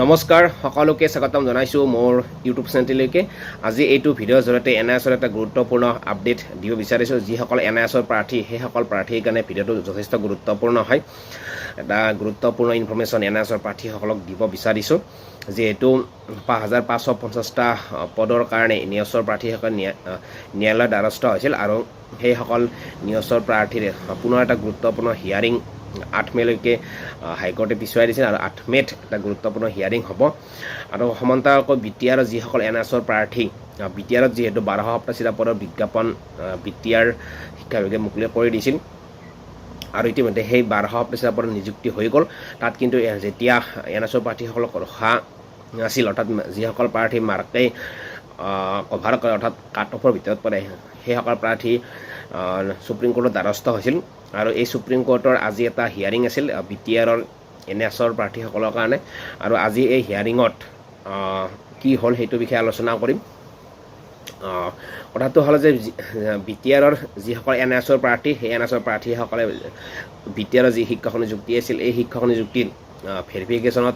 নমস্কাৰ সকলোকে স্বাগতম জনাইছো মোৰ ইউটিউব চেনেলটিলৈকে। আজি এইটো ভিডিঅ'ৰ জৰিয়তে এনআইএছৰ এটা গুৰুত্বপূৰ্ণ আপডেট দিব বিচাৰিছোঁ। যিসকল এনআইএছৰ প্ৰাৰ্থী সেইসকল প্ৰাৰ্থীৰ কাৰণে ভিডিঅ'টো যথেষ্ট গুৰুত্বপূৰ্ণ হয়। এটা গুৰুত্বপূৰ্ণ ইনফৰমেশ্যন এনআইএছৰ প্ৰাৰ্থীসকলক দিব বিচাৰিছোঁ। যিহেতু ৫,৫৫০টা পদৰ কাৰণে নিয়ছৰ প্ৰাৰ্থীসকল ন্যায়ালয়ৰ দ্বাৰস্থ হৈছিল আৰু সেইসকল নিয়ছৰ প্ৰাৰ্থীৰ পুনৰ এটা গুৰুত্বপূৰ্ণ হিয়াৰিং ৮ মেলৈকে হাইকোৰ্টে পিছুৱাই দিছিল আৰু ৮ মেত এটা গুৰুত্বপূৰ্ণ হিয়াৰিং হ'ব। আৰু সমান্তৰালকৈ বিটিআৰৰ যিসকল এনআইএছৰ প্ৰাৰ্থী, বিটিআৰত যিহেতু ১২৮৮টা পদৰ বিজ্ঞাপন বিটিআৰ শিক্ষা বিভাগে মুকলি কৰি দিছিল আৰু ইতিমধ্যে সেই ১২৮৮টা পদৰ নিযুক্তি হৈ গ'ল। তাত কিন্তু যেতিয়া এনআইএছৰ প্ৰাৰ্থীসকলক ৰখা আছিল, অৰ্থাৎ যিসকল প্ৰাৰ্থী মাৰ্কে কভাৰ কৰে অৰ্থাৎ কাট অফৰ ভিতৰত পৰে, সেইসকল প্ৰাৰ্থী সুপ্ৰিম কোৰ্টৰ দ্বাৰস্থ হৈছিল। আৰু এই সুপ্ৰিম কোৰ্টৰ আজি এটা হিয়াৰিং আছিল বিটিআৰৰ এনআইএছৰ প্ৰাৰ্থীসকলৰ কাৰণে। আৰু আজি এই হিয়াৰিঙত কি হ'ল সেইটো বিষয়ে আলোচনা কৰিম। কথাটো হ'ল যে বিটিআৰৰ যিসকল এনআইএছৰ প্ৰাৰ্থী, সেই এনআইএছৰ প্ৰাৰ্থীসকলে বিটিআৰৰ যি শিক্ষক নিযুক্তি আছিল, এই শিক্ষক নিযুক্তিৰ ভেৰিফিকেশ্যনত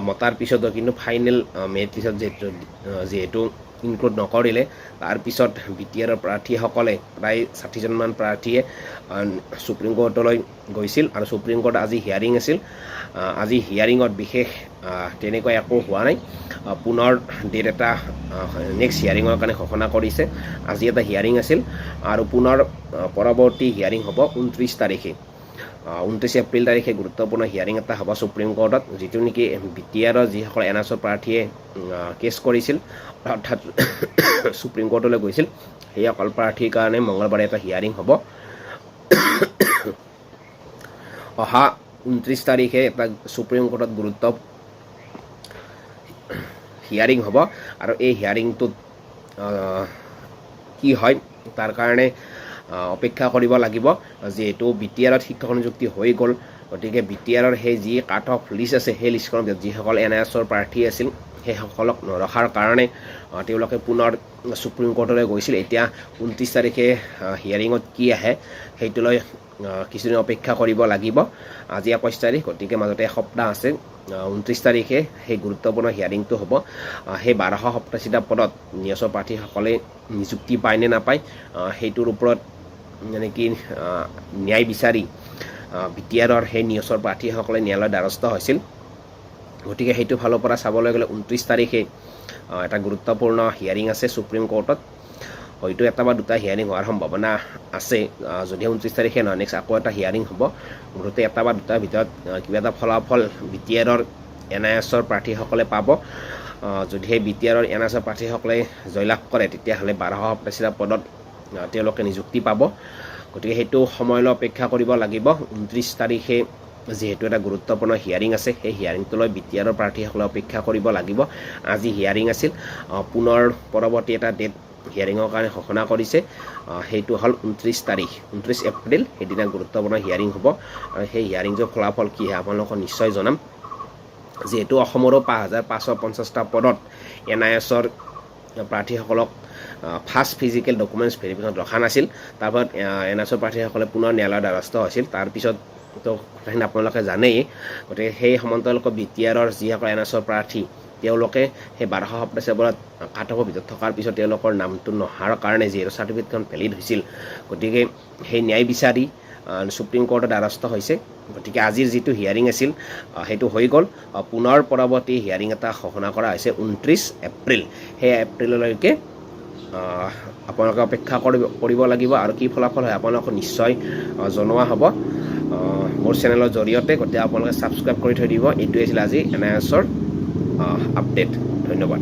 মতাৰ পিছতো কিন্তু ফাইনেল মেৰিট লিষ্টত যিহেতু ইনক্লুড নকৰিলে, তাৰপিছত বিটিআৰৰ প্ৰাৰ্থীসকলে প্ৰায় ৬০জনমান প্ৰাৰ্থীয়ে সুপ্ৰিম কোৰ্টলৈ গৈছিল আৰু সুপ্ৰিম কোৰ্টত আজি হিয়াৰিং আছিল। আজি হিয়াৰিঙত বিশেষ তেনেকুৱা একো হোৱা নাই। পুনৰ ডেট এটা নেক্সট হিয়াৰিঙৰ কাৰণে ঘোষণা কৰিছে। আজি এটা হিয়াৰিং আছিল আৰু পুনৰ পৰৱৰ্তী হিয়াৰিং হ'ব ২৯ তাৰিখে। ২৯ এপ্ৰিল তাৰিখে গুৰুত্বপূৰ্ণ হিয়াৰিং এটা হ'ব সুপ্ৰিম কোৰ্টত, যিটো নেকি বিটিআৰৰ যিসকল এনআইএছৰ প্ৰাৰ্থীয়ে কেছ কৰিছিল অৰ্থাৎ সুপ্ৰিম কোৰ্টলৈ গৈছিল, সেইসকল প্ৰাৰ্থীৰ কাৰণে মঙলবাৰে এটা হিয়াৰিং হ'ব। অহা ২৯ তাৰিখে এটা সুপ্ৰিম কোৰ্টত হিয়াৰিং হ'ব আৰু এই হিয়াৰিংটোত কি হয় তাৰ কাৰণে অপেক্ষা কৰিব লাগিব। যিহেতু বিটিআৰত শিক্ষক নিযুক্তি হৈ গ'ল, গতিকে বিটিআৰৰ সেই যি কাট অফ লিষ্ট আছে, সেই লিষ্টখনত যিসকল এনআইএছৰ প্ৰাৰ্থী আছিল সেইসকলক নৰখাৰ কাৰণে তেওঁলোকে পুনৰ সুপ্ৰিম কোৰ্টলৈ গৈছিল। এতিয়া ২৯ তাৰিখে হিয়াৰিঙত কি আহে সেইটোলৈ কিছুদিন অপেক্ষা কৰিব লাগিব। আজি ২১ তাৰিখ, গতিকে মাজতে এসপ্তাহ আছে। ২৯ তাৰিখে সেই গুৰুত্বপূৰ্ণ হিয়াৰিংটো হ'ব। সেই ১২৮৮টা পদত নিয়ছৰ প্ৰাৰ্থীসকলে নিযুক্তি পায় নে নাপায় সেইটোৰ ওপৰত মানে কি ন্যায় বিচাৰি বিটিআৰৰ সেই নিয়ছৰ প্ৰাৰ্থীসকলে ন্যায়ালয়ৰ দ্বাৰস্থ হৈছিল। গতিকে সেইটো ফালৰ পৰা চাবলৈ গ'লে ২৯ তাৰিখে এটা গুৰুত্বপূৰ্ণ হিয়াৰিং আছে সুপ্ৰিম কোৰ্টত। হয়তো এটা বা দুটা হিয়াৰিং হোৱাৰ সম্ভাৱনা আছে। যদিহে ২৯ তাৰিখে নহয়, নেক্সট আকৌ এটা হিয়াৰিং হ'ব। মুঠতে এটা বা দুটাৰ ভিতৰত কিবা এটা ফলাফল বিটিআৰৰ এনআইএছৰ প্ৰাৰ্থীসকলে পাব। যদিহে বিটিআৰৰ এনআইএছৰ প্ৰাৰ্থীসকলে জয়লাভ কৰে, তেতিয়াহ'লে ১২৮৮টা পদত তেওঁলোকে নিযুক্তি পাব। গতিকে সেইটো সময়লৈ অপেক্ষা কৰিব লাগিব। ২৯ তাৰিখে যিহেতু এটা গুৰুত্বপূৰ্ণ হিয়াৰিং আছে, সেই হিয়াৰিংটোলৈ বিটিআৰৰ প্ৰাৰ্থীসকলে অপেক্ষা কৰিব লাগিব। আজি হিয়াৰিং আছিল, পুনৰ পৰৱৰ্তী এটা ডেট হিয়াৰিঙৰ কাৰণে ঘোষণা কৰিছে। সেইটো হ'ল ২৯ তাৰিখ, ২৯ এপ্ৰিল। সেইদিনা গুৰুত্বপূৰ্ণ হিয়াৰিং হ'ব আৰু সেই হিয়াৰিংটোৰ ফলাফল কি হয় আপোনালোকক নিশ্চয় জনাম। যিহেতু অসমৰো ৫,৫৫০টা পদত এনআইএছৰ প্ৰাৰ্থীসকলক ফাৰ্ষ্ট ফিজিকেল ডকুমেণ্টছ ভেৰিফিকেশ্যনত ৰখা নাছিল। তাৰপৰা এনআইএছৰ প্ৰাৰ্থীসকলে পুনৰ ন্যায়ালয়ৰ দ্বাৰস্থ হৈছিল। তাৰপিছত কথাখিনি আপোনালোকে জানেই। গতিকে সেই সমান্তৰালকৈ বিটিআৰৰ যিসকল এনআইএছৰ প্ৰাৰ্থী, তেওঁলোকে সেই ১২৮৮টা পদত কাট অফৰ ভিতৰত থকাৰ পিছত তেওঁলোকৰ নামটো নহাৰ কাৰণে যিহেতু চাৰ্টিফিকেটখন ভেলিড হৈছিল, গতিকে সেই ন্যায় বিচাৰি সুপ্ৰিম কোৰ্টৰ দ্বাৰস্থ হৈছে। গতিকে আজিৰ যিটো হিয়াৰিং আছিল সেইটো হৈ গ'ল। পুনৰ পৰৱৰ্তী হিয়াৰিং এটা ঘোষণা কৰা হৈছে ২৯ এপ্ৰিল। সেই এপ্ৰিললৈকে আপোনালোকে অপেক্ষা কৰিব লাগিব আৰু কি ফলাফল হয় আপোনালোকক নিশ্চয় জনোৱা হ'ব মোৰ চেনেলৰ জৰিয়তে। গতিকে আপোনালোকে ছাবস্ক্ৰাইব কৰি থৈ দিব। এইটোৱে আছিল আজি এনআইএছৰ আপডেট। ধন্যবাদ।